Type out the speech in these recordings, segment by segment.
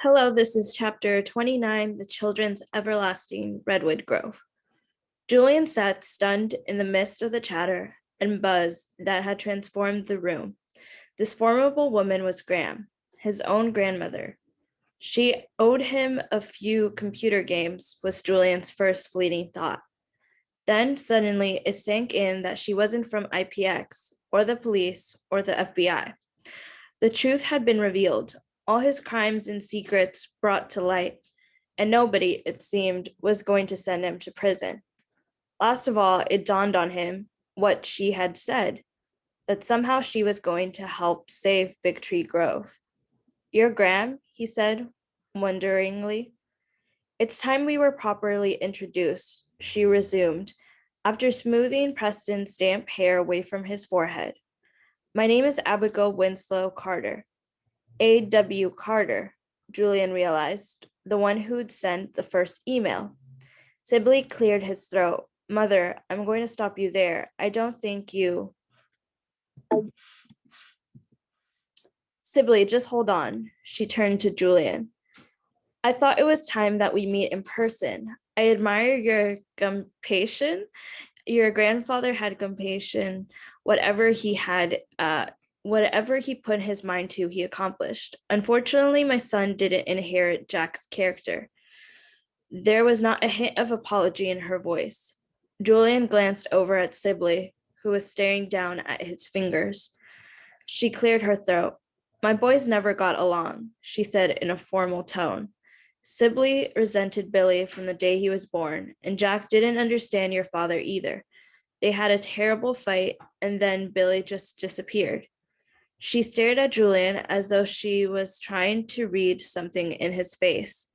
Hello, this is chapter 29, The Children's Everlasting Redwood Grove. Julian sat stunned in the midst of the chatter and buzz that had transformed the room. This formidable woman was Graham, his own grandmother. She owed him a few computer games, was Julian's first fleeting thought. Then suddenly it sank in that she wasn't from IPX or the police or the FBI. The truth had been revealed, all his crimes and secrets brought to light, and nobody, it seemed, was going to send him to prison. Last of all, it dawned on him what she had said, that somehow she was going to help save Big Tree Grove. "You're Graham?" he said, wonderingly. "It's time we were properly introduced," she resumed, after smoothing Preston's damp hair away from his forehead. "My name is Abigail Winslow Carter." A.W. Carter, Julian realized, the one who'd sent the first email. Sibley cleared his throat. "Mother, I'm going to stop you there. I don't think you..." "Sibley, just hold on." She turned to Julian. "I thought it was time that we meet in person. I admire your gumpation. Your grandfather had gumpation. Whatever he had, whatever he put his mind to, he accomplished. Unfortunately, my son didn't inherit Jack's character." There was not a hint of apology in her voice. Julian glanced over at Sibley, who was staring down at his fingers. She cleared her throat. "My boys never got along," she said in a formal tone. "Sibley resented Billy from the day he was born, and Jack didn't understand your father either. They had a terrible fight, and then Billy just disappeared." She stared at Julian as though she was trying to read something in his face.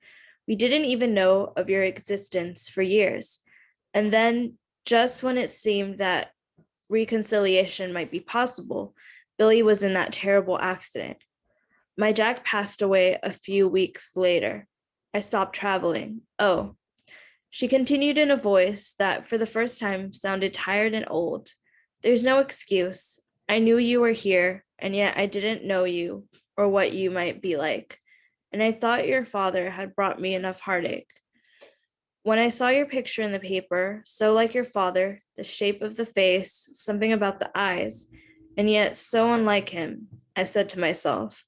"We didn't even know of your existence for years. And then, just when it seemed that reconciliation might be possible, Billy was in that terrible accident. My Jack passed away a few weeks later. I stopped traveling. Oh," she continued in a voice that for the first time sounded tired and old, "there's no excuse. I knew you were here, and yet I didn't know you or what you might be like. And I thought your father had brought me enough heartache. When I saw your picture in the paper, so like your father, the shape of the face, something about the eyes, and yet so unlike him, I said to myself,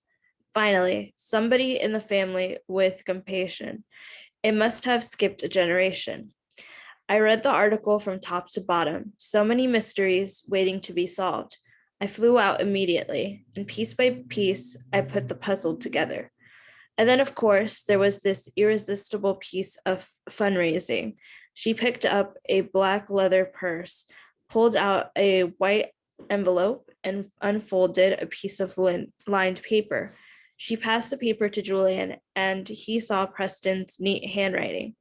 finally, somebody in the family with compassion. It must have skipped a generation." I read the article from top to bottom, so many mysteries waiting to be solved. I flew out immediately, and piece by piece, I put the puzzle together. And then, of course, there was this irresistible piece of fundraising. She picked up a black leather purse, pulled out a white envelope, and unfolded a piece of lined paper. She passed the paper to Julian, and he saw Preston's neat handwriting.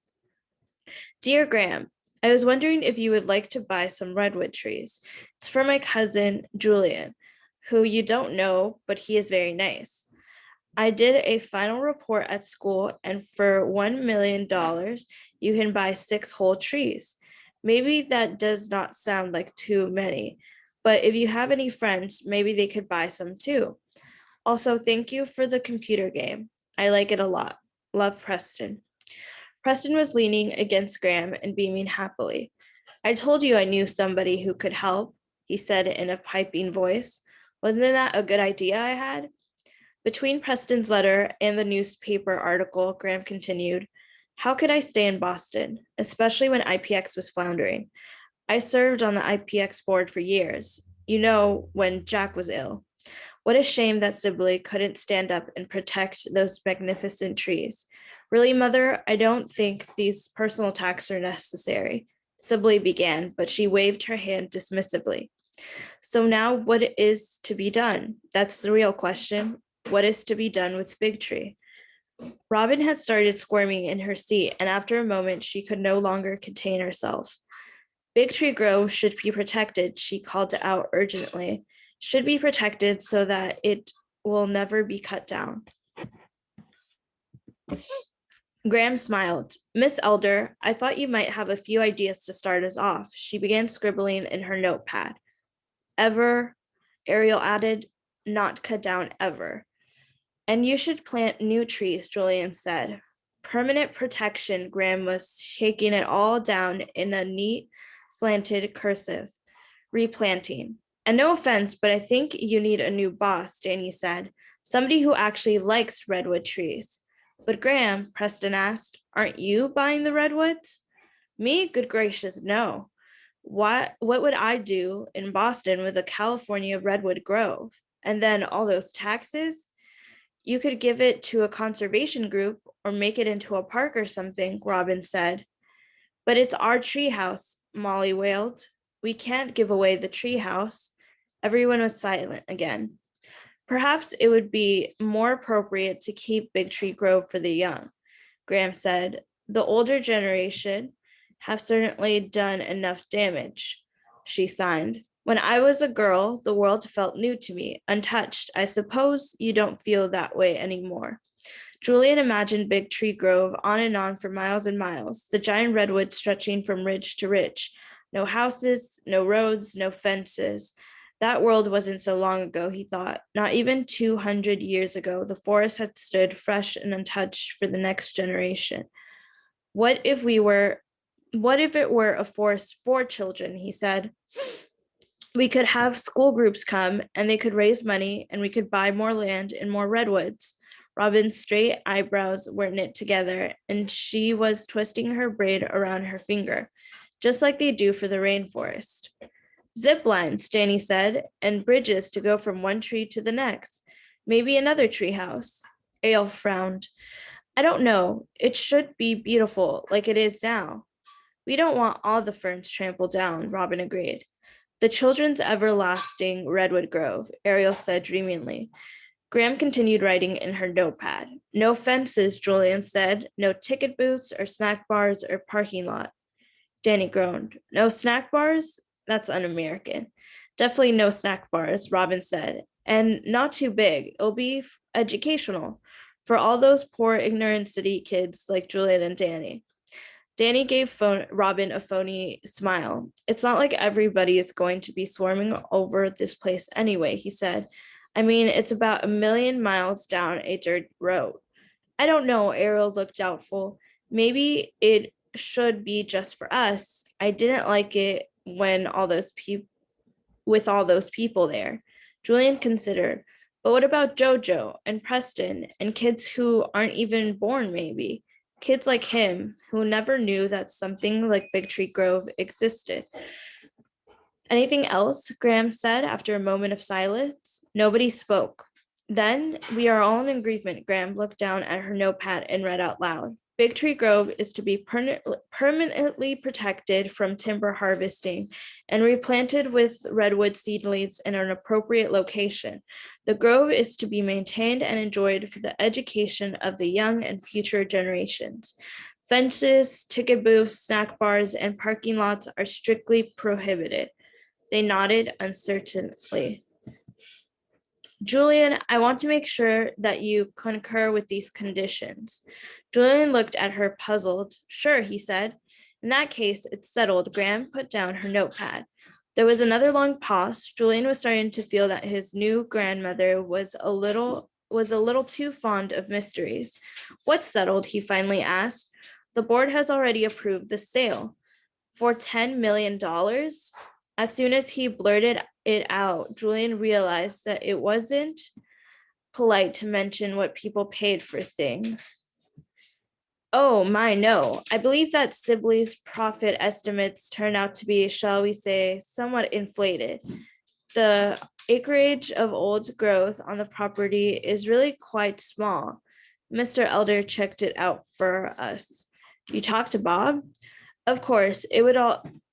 "Dear Graham, I was wondering if you would like to buy some redwood trees. It's for my cousin Julian, who you don't know, but he is very nice. I did a final report at school, and for $1 million, you can buy 6 whole trees. Maybe that does not sound like too many, but if you have any friends, maybe they could buy some too. Also, thank you for the computer game. I like it a lot. Love, Preston." Preston was leaning against Graham and beaming happily. "I told you I knew somebody who could help," he said in a piping voice. "Wasn't that a good idea I had?" Between Preston's letter and the newspaper article, Graham continued, "How could I stay in Boston, especially when IPX was floundering? I served on the IPX board for years, when Jack was ill. What a shame that Sibley couldn't stand up and protect those magnificent trees. Really, Mother, I don't think these personal attacks are necessary," Sibley began, but she waved her hand dismissively. "So now what is to be done? That's the real question. What is to be done with Big Tree?" Robin had started squirming in her seat, and after a moment, she could no longer contain herself. "Big Tree Grove should be protected," she called out urgently. "Should be protected so that it will never be cut down." Graham smiled. "Miss Elder, I thought you might have a few ideas to start us off." She began scribbling in her notepad. "Ever," Ariel added, "not cut down ever." And you should plant new trees, Julian said. Permanent protection, Graham was shaking it all down in a neat, slanted cursive. Replanting. And no offense, but I think you need a new boss, Danny said. Somebody who actually likes redwood trees. But Graham, Preston asked, aren't you buying the redwoods? Me? Good gracious, no. What would I do in Boston with a California redwood grove? And then all those taxes? You could give it to a conservation group or make it into a park or something, Robin said. But it's our treehouse, Molly wailed. We can't give away the treehouse. Everyone was silent again. Perhaps it would be more appropriate to keep Big Tree Grove for the young, Graham said. The older generation have certainly done enough damage, she signed. When I was a girl, the world felt new to me, untouched. I suppose you don't feel that way anymore. Julian imagined Big Tree Grove on and on for miles and miles, the giant redwoods stretching from ridge to ridge. No houses, no roads, no fences. That world wasn't so long ago, he thought. Not even 200 years ago, the forest had stood fresh and untouched for the next generation. What if we were what if it were a forest for children, he said. We could have school groups come and they could raise money and we could buy more land and more redwoods. Robin's straight eyebrows were knit together and she was twisting her braid around her finger, just like they do for the rainforest. Zip lines, Danny said, and bridges to go from one tree to the next. Maybe another tree house. Ale frowned. I don't know. It should be beautiful like it is now. We don't want all the ferns trampled down, Robin agreed. The children's everlasting redwood grove, Ariel said dreamingly. Graham continued writing in her notepad. No fences, Julian said. No ticket booths or snack bars or parking lot. Danny groaned. No snack bars? That's un-American. Definitely no snack bars, Robin said. And not too big. It'll be educational for all those poor, ignorant city kids like Julian and Danny. Danny gave Robin a phony smile. It's not like everybody is going to be swarming over this place anyway, he said. I mean, it's about 1,000,000 miles down a dirt road. I don't know, Ariel looked doubtful. Maybe it should be just for us. I didn't like it when all those people there. Julian considered, but what about Jojo and Preston and kids who aren't even born, maybe? Kids like him who never knew that something like Big Tree Grove existed. Anything else? Graham said after a moment of silence. Nobody spoke. Then we are all in agreement. Graham looked down at her notepad and read out loud. Big Tree Grove is to be permanently protected from timber harvesting and replanted with redwood seedlings in an appropriate location. The grove is to be maintained and enjoyed for the education of the young and future generations. Fences, ticket booths, snack bars, and parking lots are strictly prohibited. They nodded uncertainly. Julian, I want to make sure that you concur with these conditions. Julian looked at her puzzled. Sure, he said. In that case, it's settled. Graham put down her notepad. There was another long pause. Julian was starting to feel that his new grandmother was a little too fond of mysteries. What's settled? He finally asked. The board has already approved the sale. For $10 million? As soon as he blurted it out, Julian realized that it wasn't polite to mention what people paid for things. Oh, my, no. I believe that Sibley's profit estimates turned out to be, shall we say, somewhat inflated. The acreage of old growth on the property is really quite small. Mr. Elder checked it out for us. You talked to Bob? Of course, it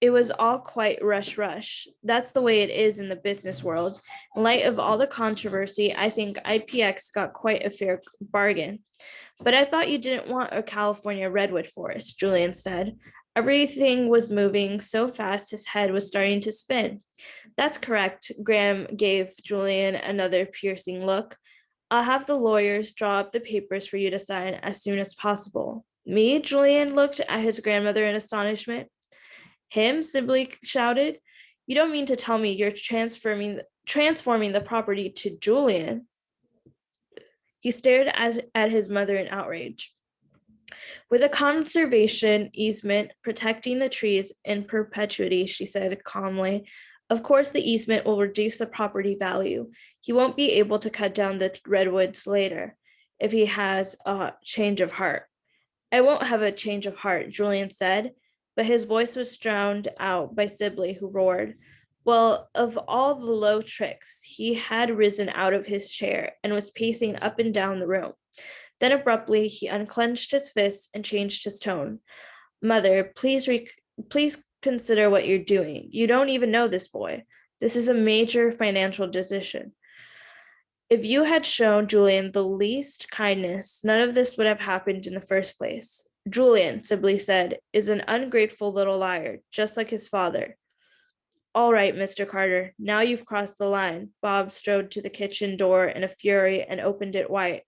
was all quite rush. That's the way it is in the business world. In light of all the controversy, I think IPX got quite a fair bargain. But I thought you didn't want a California redwood forest, Julian said. Everything was moving so fast his head was starting to spin. That's correct. Graham gave Julian another piercing look. I'll have the lawyers draw up the papers for you to sign as soon as possible. Me? Julian looked at his grandmother in astonishment. Him? Sibley shouted. You don't mean to tell me you're transforming the property to Julian? He stared at his mother in outrage. With a conservation easement protecting the trees in perpetuity, she said calmly, of course the easement will reduce the property value. He won't be able to cut down the redwoods later if he has a change of heart. I won't have a change of heart, Julian said, but his voice was drowned out by Sibley, who roared. Well, of all the low tricks, he had risen out of his chair and was pacing up and down the room. Then abruptly, he unclenched his fist and changed his tone. Mother, please consider what you're doing. You don't even know this boy. This is a major financial decision. If you had shown Julian the least kindness, none of this would have happened in the first place. Julian, Sibley said, is an ungrateful little liar, just like his father. All right, Mr. Carter, now you've crossed the line. Bob strode to the kitchen door in a fury and opened it wide.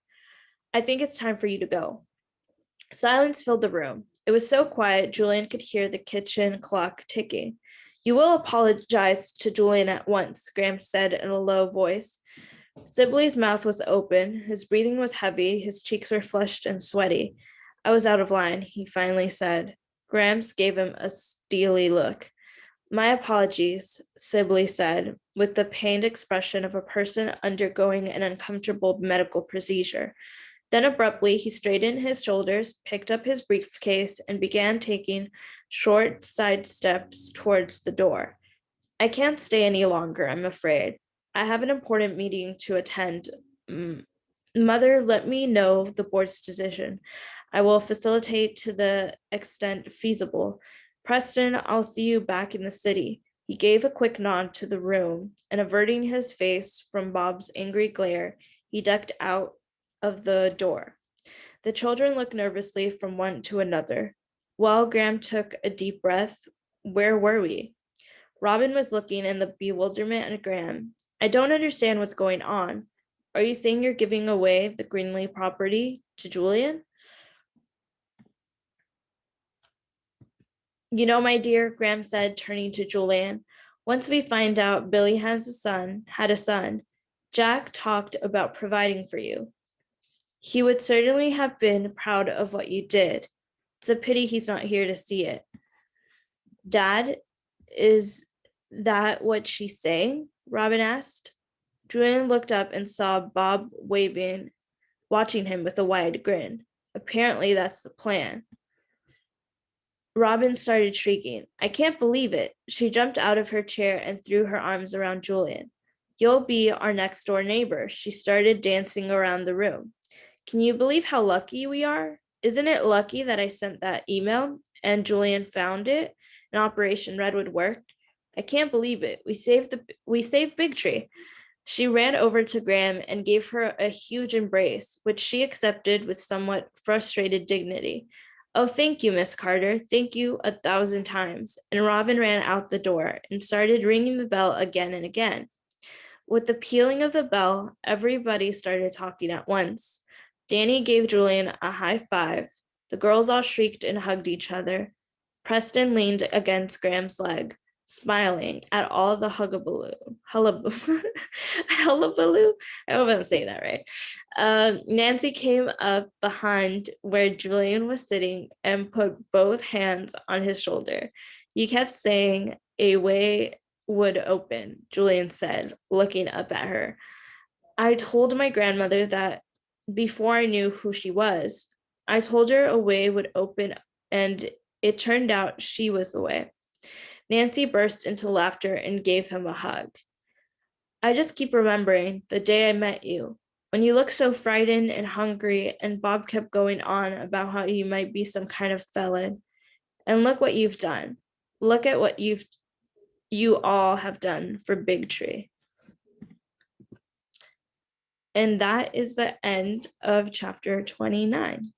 I think it's time for you to go. Silence filled the room. It was so quiet, Julian could hear the kitchen clock ticking. You will apologize to Julian at once, Graham said in a low voice. Sibley's mouth was open, his breathing was heavy, his cheeks were flushed and sweaty. I was out of line, he finally said. Grams gave him a steely look. My apologies, Sibley said, with the pained expression of a person undergoing an uncomfortable medical procedure. Then abruptly, he straightened his shoulders, picked up his briefcase, and began taking short side steps towards the door. I can't stay any longer, I'm afraid. I have an important meeting to attend. Mother, let me know the board's decision. I will facilitate to the extent feasible. Preston, I'll see you back in the city. He gave a quick nod to the room, and averting his face from Bob's angry glare, he ducked out of the door. The children looked nervously from one to another. While Graham took a deep breath, where were we? Robin was looking in the bewilderment at Graham. I don't understand what's going on. Are you saying you're giving away the Greenlee property to Julian? You know, my dear, Graham said, turning to Julian, once we find out Billy had a son, Jack talked about providing for you. He would certainly have been proud of what you did. It's a pity he's not here to see it. Dad, is that what she's saying? Robin asked. Julian looked up and saw Bob watching him with a wide grin. Apparently, that's the plan. Robin started shrieking. I can't believe it. She jumped out of her chair and threw her arms around Julian. You'll be our next door neighbor. She started dancing around the room. Can you believe how lucky we are? Isn't it lucky that I sent that email and Julian found it and Operation Redwood worked? I can't believe it. We saved Big Tree. She ran over to Graham and gave her a huge embrace, which she accepted with somewhat frustrated dignity. Oh, thank you, Miss Carter. Thank you 1,000 times. And Robin ran out the door and started ringing the bell again and again. With the pealing of the bell, everybody started talking at once. Danny gave Julian a high five. The girls all shrieked and hugged each other. Preston leaned against Graham's leg, smiling at all the hullabaloo. Hullabaloo? I hope I'm saying that right. Nancy came up behind where Julian was sitting and put both hands on his shoulder. You kept saying a way would open, Julian said, looking up at her. I told my grandmother that before I knew who she was. I told her a way would open, and it turned out she was the way. Nancy burst into laughter and gave him a hug. I just keep remembering the day I met you, when you looked so frightened and hungry, and Bob kept going on about how you might be some kind of felon. And look what you've done. Look at what you all have done for Big Tree. And that is the end of chapter 29.